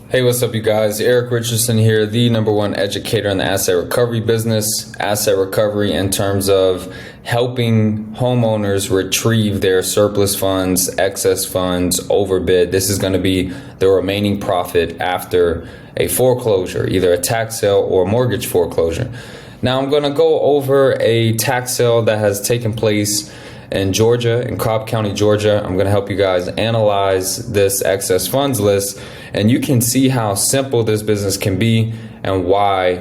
Hey, what's up, you guys? Eric Richardson here, the #1 educator in the asset recovery business. Asset recovery in terms of helping homeowners retrieve their surplus funds, excess funds, overbid. This is going to be the remaining profit after a foreclosure, either a tax sale or mortgage foreclosure. Now, I'm going to go over a tax sale that has taken place in Georgia, in Cobb County, Georgia. I'm going to help you guys analyze this excess funds list, and you can see how simple this business can be and why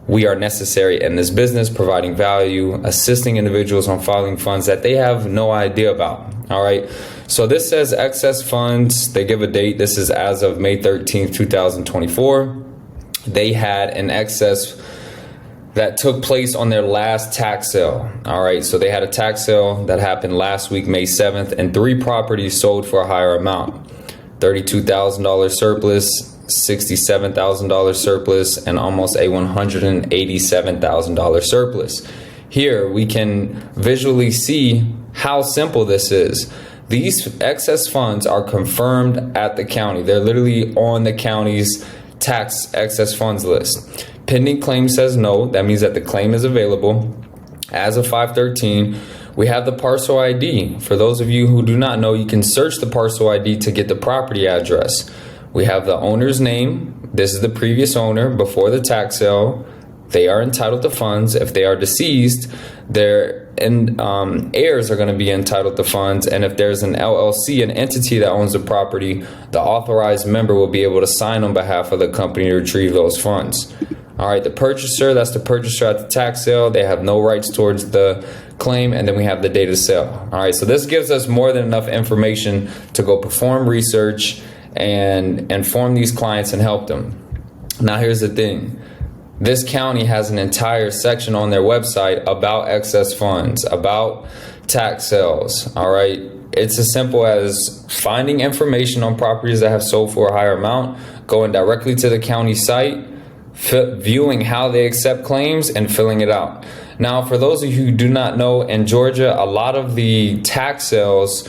we are necessary in this business, providing value, assisting individuals on filing funds that they have no idea about. All right. So this says excess funds. They give a date. This is as of May 13th, 2024. They had an excess that took place on their last tax sale. All right, so they had a tax sale that happened last week, May 7th, and 3 properties sold for a higher amount. $32,000 surplus, $67,000 surplus, and almost a $187,000 surplus. Here we can visually see how simple this is. These excess funds are confirmed at the county. They're literally on the county's tax excess funds list. Pending claim says no. That means that the claim is available. As of 5/13, we have the parcel ID. For those of you who do not know, you can search the parcel ID to get the property address. We have the owner's name. This is the previous owner before the tax sale. They are entitled to funds. If they are deceased, their heirs are going to be entitled to funds. And if there's an LLC, an entity that owns the property, the authorized member will be able to sign on behalf of the company to retrieve those funds. All right, the purchaser, that's the purchaser at the tax sale. They have no rights towards the claim, and then we have the date of sale. All right, so this gives us more than enough information to go perform research and inform these clients and help them. Now, here's the thing. This county has an entire section on their website about excess funds, about tax sales. All right, it's as simple as finding information on properties that have sold for a higher amount, going directly to the county site, viewing how they accept claims, and filling it out. Now, for those of you who do not know, in Georgia, a lot of the tax sales,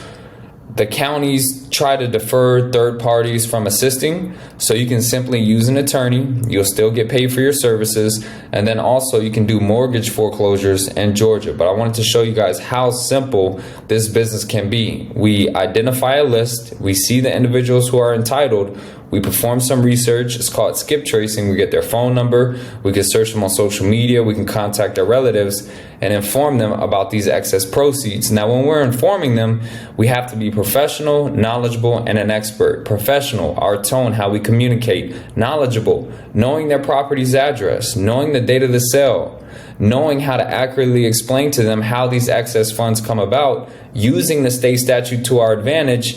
the counties try to defer third parties from assisting, so you can simply use an attorney. You'll still get paid for your services, and then also you can do mortgage foreclosures in Georgia. But I wanted to show you guys how simple this business can be. We identify a list, we see the individuals who are entitled, we perform some research. It's called skip tracing. We get their phone number, we can search them on social media, we can contact their relatives and inform them about these excess proceeds. Now, when we're informing them, we have to be professional, knowledgeable, and an expert. Professional, our tone, how we communicate. Knowledgeable, knowing their property's address, knowing the date of the sale, knowing how to accurately explain to them how these excess funds come about, using the state statute to our advantage,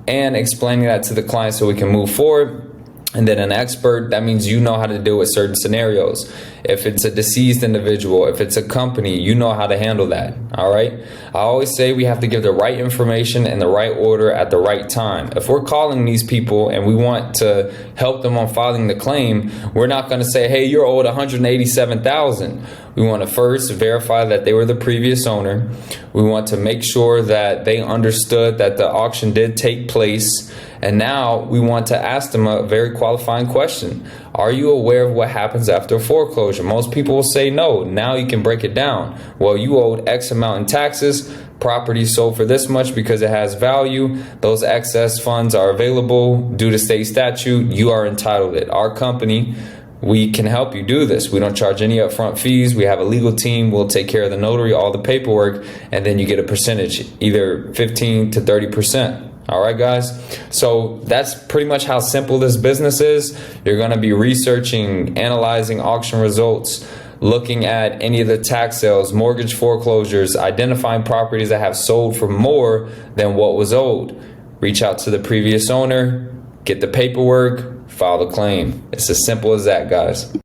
and explaining that to the client so we can move forward. And then an expert, that means you know how to deal with certain scenarios. If it's a deceased individual, if it's a company, you know how to handle that. All right. I always say we have to give the right information in the right order at the right time. If we're calling these people and we want to help them on filing the claim, we're not going to say, hey, you're owed $187,000. We want to first verify that they were the previous owner. We want to make sure that they understood that the auction did take place. And now we want to ask them a very qualifying question. Are you aware of what happens after a foreclosure? Most people will say no. Now you can break it down. Well, you owed X amount in taxes. Property sold for this much because it has value. Those excess funds are available due to state statute. You are entitled to it. Our company, we can help you do this. We don't charge any upfront fees. We have a legal team. We'll take care of the notary, all the paperwork, and then you get a percentage, either 15 to 30%. All right, guys. So that's pretty much how simple this business is. You're going to be researching, analyzing auction results, looking at any of the tax sales, mortgage foreclosures, identifying properties that have sold for more than what was owed. Reach out to the previous owner, get the paperwork, file the claim. It's as simple as that, guys.